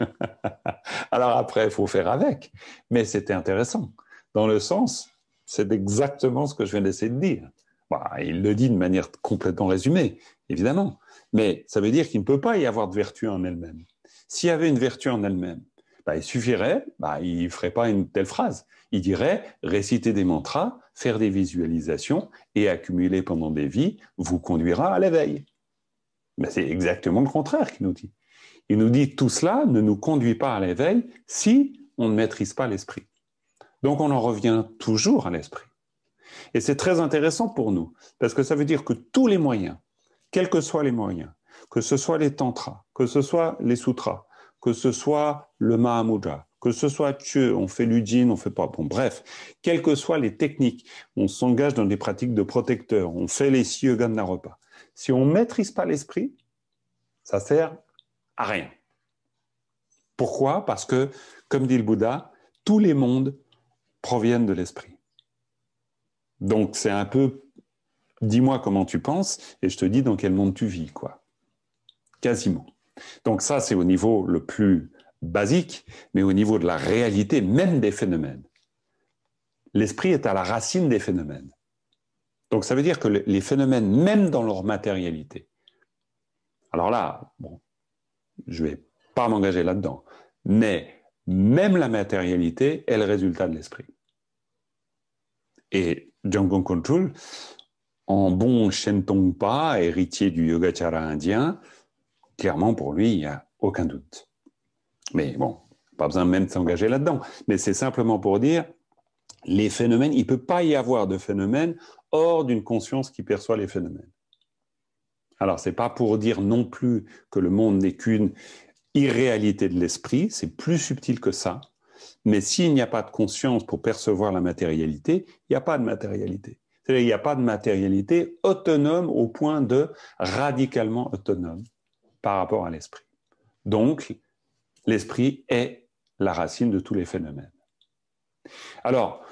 Alors après, il faut faire avec. Mais c'était intéressant. Dans le sens, c'est exactement ce que je viens d'essayer de dire. Bah, il le dit de manière complètement résumée, évidemment. Mais ça veut dire qu'il ne peut pas y avoir de vertu en elle-même. S'il y avait une vertu en elle-même, bah, il suffirait, il ne ferait pas une telle phrase. Il dirait réciter des mantras, faire des visualisations et accumuler pendant des vies vous conduira à l'éveil. Mais c'est exactement le contraire qu'il nous dit. Il nous dit tout cela ne nous conduit pas à l'éveil si on ne maîtrise pas l'esprit. Donc on en revient toujours à l'esprit. Et c'est très intéressant pour nous, parce que ça veut dire que tous les moyens, quels que soient les moyens, que ce soit les tantras, que ce soit les sutras, que ce soit le Mahamudra, que ce soit Dieu, on fait l'Ujin, on fait pas. Bon, bref, quelles que soient les techniques, on s'engage dans des pratiques de protecteurs, on fait les 6 yogas de Naropa. Si on ne maîtrise pas l'esprit, ça sert à rien. Pourquoi? Parce que, comme dit le Bouddha, tous les mondes proviennent de l'esprit. Donc c'est un peu, dis-moi comment tu penses et je te dis dans quel monde tu vis, quoi. Quasiment. Donc ça, c'est au niveau le plus basique, mais au niveau de la réalité même des phénomènes. L'esprit est à la racine des phénomènes. Donc ça veut dire que les phénomènes, même dans leur matérialité, alors là, bon, je ne vais pas m'engager là-dedans, mais même la matérialité est le résultat de l'esprit. Et Jamgon Kongtrul, en bon Shentonpa, héritier du Yogacara indien, clairement pour lui, il n'y a aucun doute. Mais bon, pas besoin même de s'engager là-dedans. Mais c'est simplement pour dire, les phénomènes, il ne peut pas y avoir de phénomènes hors d'une conscience qui perçoit les phénomènes. Alors, ce n'est pas pour dire non plus que le monde n'est qu'une irréalité de l'esprit, c'est plus subtil que ça. Mais s'il n'y a pas de conscience pour percevoir la matérialité, il n'y a pas de matérialité. C'est-à-dire qu'il n'y a pas de matérialité autonome au point de radicalement autonome par rapport à l'esprit. Donc, l'esprit est la racine de tous les phénomènes. Alors,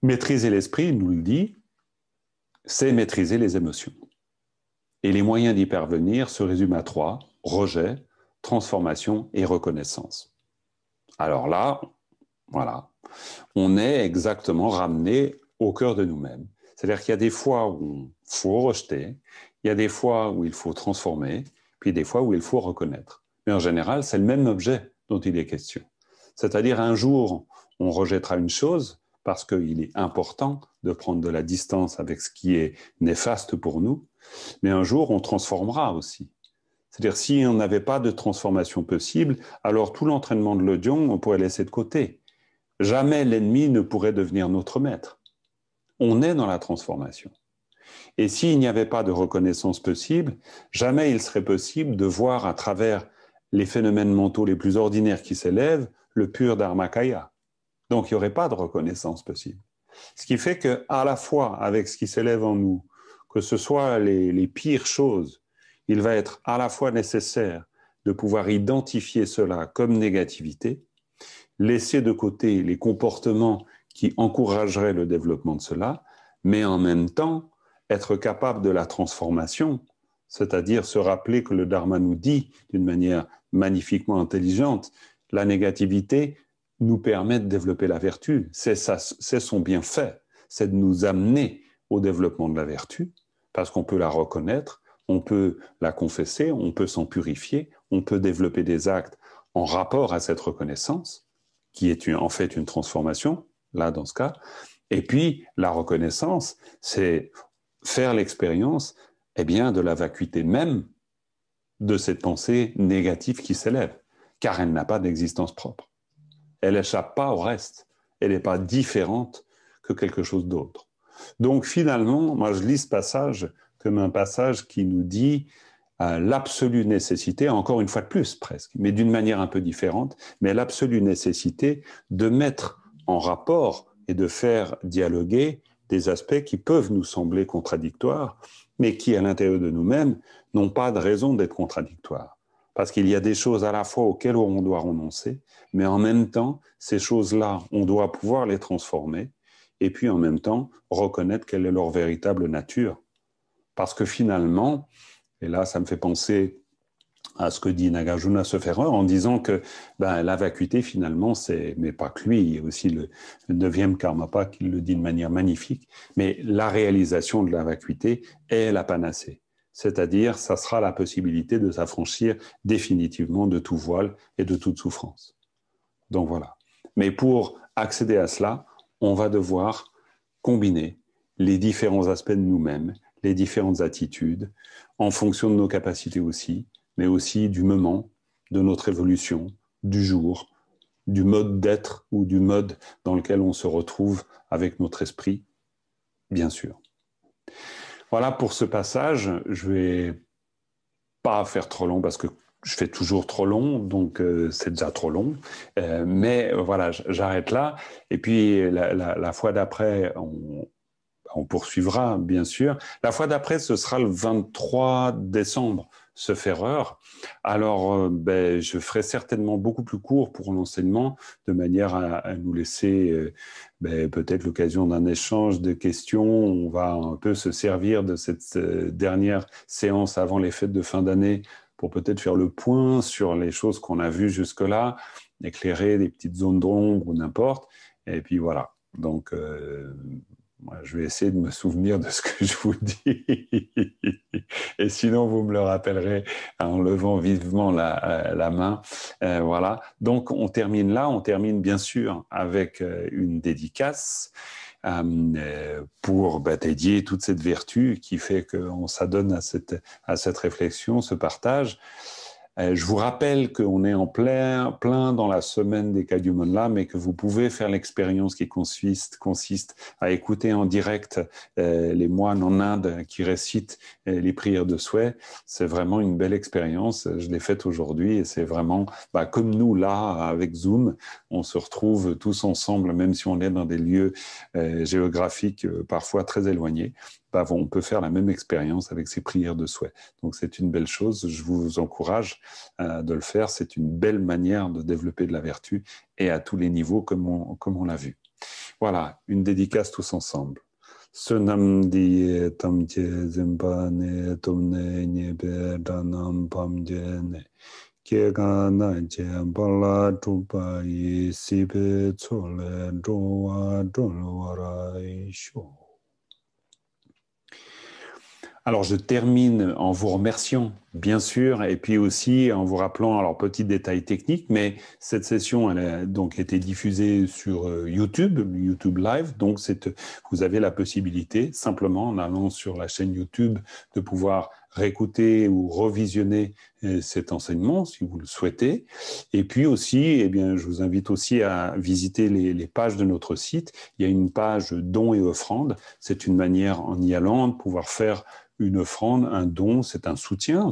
maîtriser l'esprit, il nous le dit, c'est maîtriser les émotions. Et les moyens d'y parvenir se résument à 3, rejet, transformation et reconnaissance. Alors là, voilà, on est exactement ramené au cœur de nous-mêmes. C'est-à-dire qu'il y a des fois où il faut rejeter, il y a des fois où il faut transformer, puis des fois où il faut reconnaître. Mais en général, c'est le même objet dont il est question. C'est-à-dire un jour, on rejettera une chose parce qu'il est important de prendre de la distance avec ce qui est néfaste pour nous, mais un jour, on transformera aussi. C'est-à-dire, si on n'avait pas de transformation possible, alors tout l'entraînement de l'Ojong, on pourrait laisser de côté. Jamais l'ennemi ne pourrait devenir notre maître. On est dans la transformation. Et s'il n'y avait pas de reconnaissance possible, jamais il serait possible de voir à travers les phénomènes mentaux les plus ordinaires qui s'élèvent le pur Dharmakaya. Donc, il n'y aurait pas de reconnaissance possible. Ce qui fait qu'à la fois, avec ce qui s'élève en nous, que ce soit les pires choses, il va être à la fois nécessaire de pouvoir identifier cela comme négativité, laisser de côté les comportements qui encourageraient le développement de cela, mais en même temps, être capable de la transformation, c'est-à-dire se rappeler que le Dharma nous dit d'une manière magnifiquement intelligente, la négativité nous permet de développer la vertu. C'est son bienfait, c'est de nous amener au développement de la vertu, parce qu'on peut la reconnaître, on peut la confesser, on peut s'en purifier, on peut développer des actes en rapport à cette reconnaissance, qui est en fait une transformation, là dans ce cas. Et puis, la reconnaissance, c'est faire l'expérience de la vacuité même de cette pensée négative qui s'élève, car elle n'a pas d'existence propre. Elle n'échappe pas au reste. Elle n'est pas différente que quelque chose d'autre. Donc finalement, moi je lis ce passage comme un passage qui nous dit l'absolue nécessité, encore une fois de plus presque, mais d'une manière un peu différente, mais l'absolue nécessité de mettre en rapport et de faire dialoguer des aspects qui peuvent nous sembler contradictoires, mais qui, à l'intérieur de nous-mêmes, n'ont pas de raison d'être contradictoires. Parce qu'il y a des choses à la fois auxquelles on doit renoncer, mais en même temps, ces choses-là, on doit pouvoir les transformer, et puis en même temps, reconnaître quelle est leur véritable nature. Parce que finalement, et là, ça me fait penser à ce que dit Nagarjuna Seferer en disant que la vacuité, finalement, c'est, mais pas que lui, il y a aussi le 9e Karmapa qui le dit de manière magnifique, mais la réalisation de la vacuité est la panacée. C'est-à-dire, ça sera la possibilité de s'affranchir définitivement de tout voile et de toute souffrance. Donc voilà. Mais pour accéder à cela, on va devoir combiner les différents aspects de nous-mêmes, les différentes attitudes, en fonction de nos capacités aussi, mais aussi du moment, de notre évolution, du jour, du mode d'être ou du mode dans lequel on se retrouve avec notre esprit, bien sûr. Voilà pour ce passage. Je vais pas faire trop long parce que je fais toujours trop long, donc c'est déjà trop long. Mais voilà, j'arrête là. Et puis la fois d'après, on poursuivra, bien sûr. La fois d'après, ce sera le 23 décembre, ce Ferreur. Alors, je ferai certainement beaucoup plus court pour l'enseignement, de manière à nous laisser peut-être l'occasion d'un échange de questions. On va un peu se servir de cette dernière séance avant les fêtes de fin d'année pour peut-être faire le point sur les choses qu'on a vues jusque-là, éclairer des petites zones d'ombre ou n'importe. Et puis voilà. Donc, je vais essayer de me souvenir de ce que je vous dis. Et sinon, vous me le rappellerez en levant vivement la main. Voilà. Donc, on termine là. On termine bien sûr avec une dédicace pour dédier toute cette vertu qui fait qu'on s'adonne à cette réflexion, ce partage. Je vous rappelle qu'on est en plein dans la semaine des Kadumala, mais que vous pouvez faire l'expérience qui consiste à écouter en direct les moines en Inde qui récitent les prières de souhait. C'est vraiment une belle expérience. Je l'ai faite aujourd'hui et c'est vraiment comme nous là avec Zoom, on se retrouve tous ensemble, même si on est dans des lieux géographiques parfois très éloignés. On peut faire la même expérience avec ces prières de souhait. Donc c'est une belle chose, je vous encourage de le faire, c'est une belle manière de développer de la vertu et à tous les niveaux comme on l'a vu. Voilà, une dédicace tous ensemble. Sunam diye tamje zimbane tomne nyebe danam pamjene kegana jembala tuba sibe tsole doa dolwara isho. Alors, je termine en vous remerciant, bien sûr, et puis aussi en vous rappelant, alors petit détail technique, mais cette session, elle a donc été diffusée sur YouTube Live, donc vous avez la possibilité, simplement en allant sur la chaîne YouTube, de pouvoir réécouter ou revisionner cet enseignement, si vous le souhaitez. Et puis aussi, je vous invite aussi à visiter les pages de notre site. Il y a une page dons et offrandes. C'est une manière, en y allant, de pouvoir faire une offrande, un don, c'est un soutien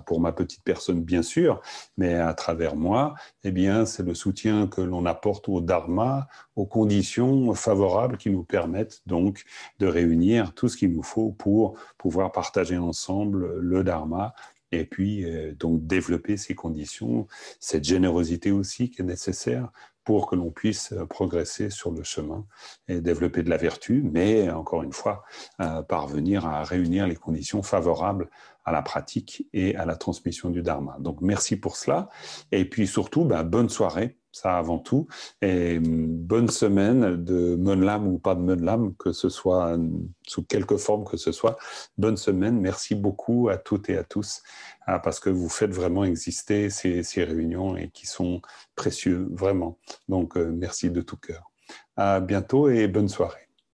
pour ma petite personne bien sûr, mais à travers moi, c'est le soutien que l'on apporte au Dharma, aux conditions favorables qui nous permettent donc de réunir tout ce qu'il nous faut pour pouvoir partager ensemble le Dharma et puis donc développer ces conditions, cette générosité aussi qui est nécessaire pour que l'on puisse progresser sur le chemin et développer de la vertu, mais encore une fois, parvenir à réunir les conditions favorables à la pratique et à la transmission du Dharma. Donc merci pour cela, et puis surtout, bonne soirée, ça avant tout, et bonne semaine de Monlam ou pas de Monlam, que ce soit sous quelque forme que ce soit, bonne semaine, merci beaucoup à toutes et à tous, parce que vous faites vraiment exister ces réunions et qui sont précieux, vraiment. Donc, merci de tout cœur. À bientôt et bonne soirée.